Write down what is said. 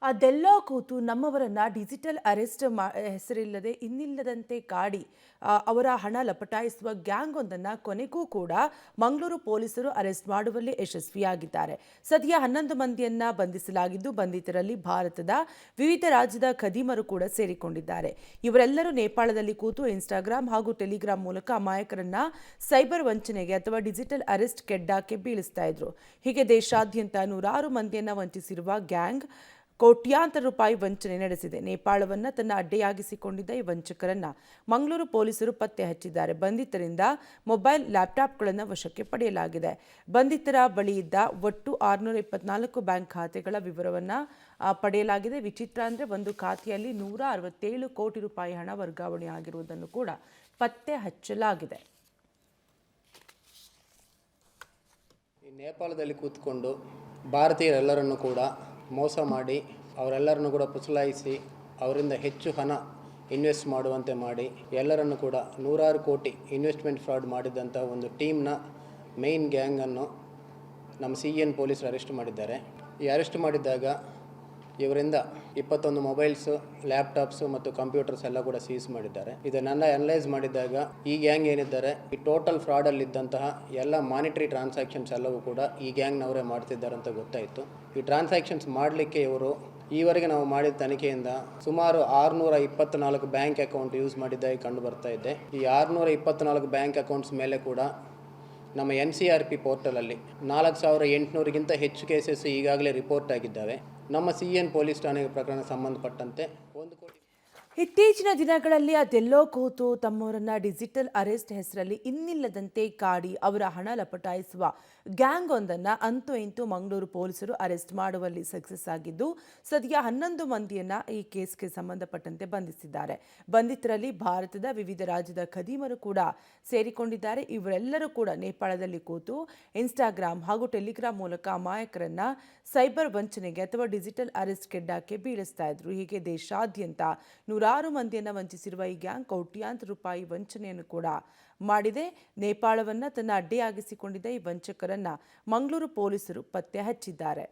ಅದೆಲ್ಲೋ ಕೂತು ನಮ್ಮವರನ್ನ digital arrest ಹೆಸರಿಲ್ಲದೆ ಇನ್ನಿಲ್ಲದಂತೆ ಕಾಡಿ ಅವರ ಹಣ ಲಪಟಾಯಿಸುವ ಗ್ಯಾಂಗ್ ಒಂದನ್ನ ಕೊನೆಗೂ ಕೂಡ ಮಂಗಳೂರು ಪೊಲೀಸರು ಅರೆಸ್ಟ್ ಮಾಡುವಲ್ಲಿ ಯಶಸ್ವಿಯಾಗಿದ್ದಾರೆ. ಸದ್ಯ 11 ಮಂದಿಯನ್ನ ಬಂಧಿಸಲಾಗಿದ್ದು, ಬಂಧಿತರಲ್ಲಿ ಭಾರತದ ವಿವಿಧ ರಾಜ್ಯದ ಖದೀಮರು ಕೂಡ ಸೇರಿಕೊಂಡಿದ್ದಾರೆ. ಇವರೆಲ್ಲರೂ ನೇಪಾಳದಲ್ಲಿ ಕೂತು ಇನ್ಸ್ಟಾಗ್ರಾಂ ಹಾಗೂ ಟೆಲಿಗ್ರಾಂ ಮೂಲಕ ಅಮಾಯಕರನ್ನ ಸೈಬರ್ ವಂಚನೆಗೆ ಅಥವಾ ಡಿಜಿಟಲ್ ಅರೆಸ್ಟ್ ಕೆಡ್ಡಾಕ್ಕೆ ಬೀಳಿಸ್ತಾ ಇದ್ರು. ಹೀಗೆ ದೇಶಾದ್ಯಂತ ನೂರಾರು ಮಂದಿಯನ್ನ ವಂಚಿಸಿರುವ ಗ್ಯಾಂಗ್ ಕೋಟ್ಯಾಂತರ ರೂಪಾಯಿ ವಂಚನೆ ನಡೆಸಿದೆ. ನೇಪಾಳವನ್ನ ತನ್ನ ಅಡ್ಡೆಯಾಗಿಸಿಕೊಂಡಿದ್ದ ಈ ವಂಚಕರನ್ನ ಮಂಗಳೂರು ಪೊಲೀಸರು ಪತ್ತೆ ಹಚ್ಚಿದ್ದಾರೆ. ಬಂಧಿತರಿಂದ ಮೊಬೈಲ್, ಲ್ಯಾಪ್ಟಾಪ್ಗಳನ್ನು ವಶಕ್ಕೆ ಪಡೆಯಲಾಗಿದೆ. ಬಂಧಿತರ ಬಳಿ ಇದ್ದ ಒಟ್ಟು 624 ಬ್ಯಾಂಕ್ ಖಾತೆಗಳ ವಿವರವನ್ನ ಪಡೆಯಲಾಗಿದೆ. ವಿಚಿತ್ರ ಅಂದ್ರೆ ಒಂದು ಖಾತೆಯಲ್ಲಿ 167 ಕೋಟಿ ರೂಪಾಯಿ ಹಣ ವರ್ಗಾವಣೆ ಆಗಿರುವುದನ್ನು ಕೂಡ ಪತ್ತೆ ಹಚ್ಚಲಾಗಿದೆ. ನೇಪಾಳದಲ್ಲಿ ಕೂತ್ಕೊಂಡು ಭಾರತೀಯರೆಲ್ಲರನ್ನು ಕೂಡ ಮೋಸ ಮಾಡಿ ಅವರೆಲ್ಲರನ್ನು ಕೂಡ ಪುಸಲಾಯಿಸಿ ಅವರಿಂದ ಹೆಚ್ಚು ಹಣ ಇನ್ವೆಸ್ಟ್ ಮಾಡುವಂತೆ ಮಾಡಿ ಎಲ್ಲರನ್ನು ಕೂಡ ನೂರಾರು ಕೋಟಿ ಇನ್ವೆಸ್ಟ್ಮೆಂಟ್ ಫ್ರಾಡ್ ಮಾಡಿದಂಥ ಒಂದು ಟೀಮ್ನ ಮೇನ್ ಗ್ಯಾಂಗನ್ನು ನಮ್ಮ CN ಪೊಲೀಸರು ಅರೆಸ್ಟ್ ಮಾಡಿದ್ದಾರೆ. ಈ ಅರೆಸ್ಟ್ ಮಾಡಿದ್ದಾಗ ಇವರಿಂದ 21 ಮೊಬೈಲ್ಸು, ಲ್ಯಾಪ್ಟಾಪ್ಸು ಮತ್ತು ಕಂಪ್ಯೂಟರ್ಸ್ ಎಲ್ಲ ಕೂಡ ಸೀಸ್ ಮಾಡಿದ್ದಾರೆ. ಇದನ್ನೆಲ್ಲ ಅನಲೈಸ್ ಮಾಡಿದಾಗ ಈ ಗ್ಯಾಂಗ್ ಏನಿದ್ದಾರೆ, ಈ ಟೋಟಲ್ ಫ್ರಾಡಲ್ಲಿದ್ದಂತಹ ಎಲ್ಲ ಮಾನಿಟರಿ ಟ್ರಾನ್ಸಾಕ್ಷನ್ಸ್ ಎಲ್ಲವೂ ಕೂಡ ಈ ಗ್ಯಾಂಗ್ನವರೇ ಮಾಡ್ತಿದ್ದಾರೆ ಅಂತ ಗೊತ್ತಾಯಿತು. ಈ ಟ್ರಾನ್ಸಾಕ್ಷನ್ಸ್ ಮಾಡಲಿಕ್ಕೆ ಇವರು ಈವರೆಗೆ ನಾವು ಮಾಡಿದ ತನಿಖೆಯಿಂದ ಸುಮಾರು 624 ಬ್ಯಾಂಕ್ ಅಕೌಂಟ್ ಯೂಸ್ ಮಾಡಿದ್ದಾಗಿ ಕಂಡು ಬರ್ತಾ ಇದೆ. ಈ 624 ಬ್ಯಾಂಕ್ ಅಕೌಂಟ್ಸ್ ಮೇಲೆ ಕೂಡ ನಮ್ಮ NCRP ಪೋರ್ಟಲಲ್ಲಿ 4800ಗಿಂತ ಹೆಚ್ಚು ಕೇಸಸ್ ಈಗಾಗಲೇ ರಿಪೋರ್ಟ್ ಆಗಿದ್ದಾವೆ. ನಮ್ಮ CN ಪೊಲೀಸ್ ಠಾಣೆಗೆ ಪ್ರಕರಣ ಸಂಬಂಧಪಟ್ಟಂತೆ 1 ಕೋಟಿ. ಇತ್ತೀಚಿನ ದಿನಗಳಲ್ಲಿ ಅದೆಲ್ಲೋ ಕೂತು ತಮ್ಮವರನ್ನ ಡಿಜಿಟಲ್ ಅರೆಸ್ಟ್ ಹೆಸರಲ್ಲಿ ಇನ್ನಿಲ್ಲದಂತೆ ಕಾಡಿ ಅವರ ಹಣ ಲಪಟಾಯಿಸುವ ಗ್ಯಾಂಗ್ ಒಂದನ್ನ ಅಂತೂ ಇಂತೂ ಮಂಗಳೂರು ಪೊಲೀಸರು ಅರೆಸ್ಟ್ ಮಾಡುವಲ್ಲಿ ಸಕ್ಸಸ್ ಆಗಿದ್ದು, ಸದ್ಯ 11 ಮಂದಿಯನ್ನ ಈ ಕೇಸ್ಗೆ ಸಂಬಂಧಪಟ್ಟಂತೆ ಬಂಧಿಸಿದ್ದಾರೆ. ಬಂಧಿತರಲ್ಲಿ ಭಾರತದ ವಿವಿಧ ರಾಜ್ಯದ ಖದೀಮರು ಕೂಡ ಸೇರಿಕೊಂಡಿದ್ದಾರೆ. ಇವರೆಲ್ಲರೂ ಕೂಡ ನೇಪಾಳದಲ್ಲಿ ಕೂತು ಇನ್ಸ್ಟಾಗ್ರಾಂ ಹಾಗೂ ಟೆಲಿಗ್ರಾಂ ಮೂಲಕ ಅಮಾಯಕರನ್ನ ಸೈಬರ್ ವಂಚನೆಗೆ ಅಥವಾ ಡಿಜಿಟಲ್ ಅರೆಸ್ಟ್ ಕೆಡ್ಡಾಕ್ಕೆ ಬೀಳಿಸ್ತಾ ಇದ್ರು. ಹೀಗೆ ದೇಶಾದ್ಯಂತ ನೂರಾರು ಮಂದಿಯನ್ನು ವಂಚಿಸಿರುವ ಈ ಗ್ಯಾಂಗ್ ಕೋಟ್ಯಾಂತರ ರೂಪಾಯಿ ವಂಚನೆಯನ್ನು ಕೂಡ ಮಾಡಿದೆ. ನೇಪಾಳವನ್ನ ತನ್ನ ಅಡ್ಡೆಯಾಗಿಸಿಕೊಂಡಿದ್ದ ಈ ವಂಚಕರನ್ನ ಮಂಗಳೂರು ಪೊಲೀಸರು ಪತ್ತೆ ಹಚ್ಚಿದ್ದಾರೆ.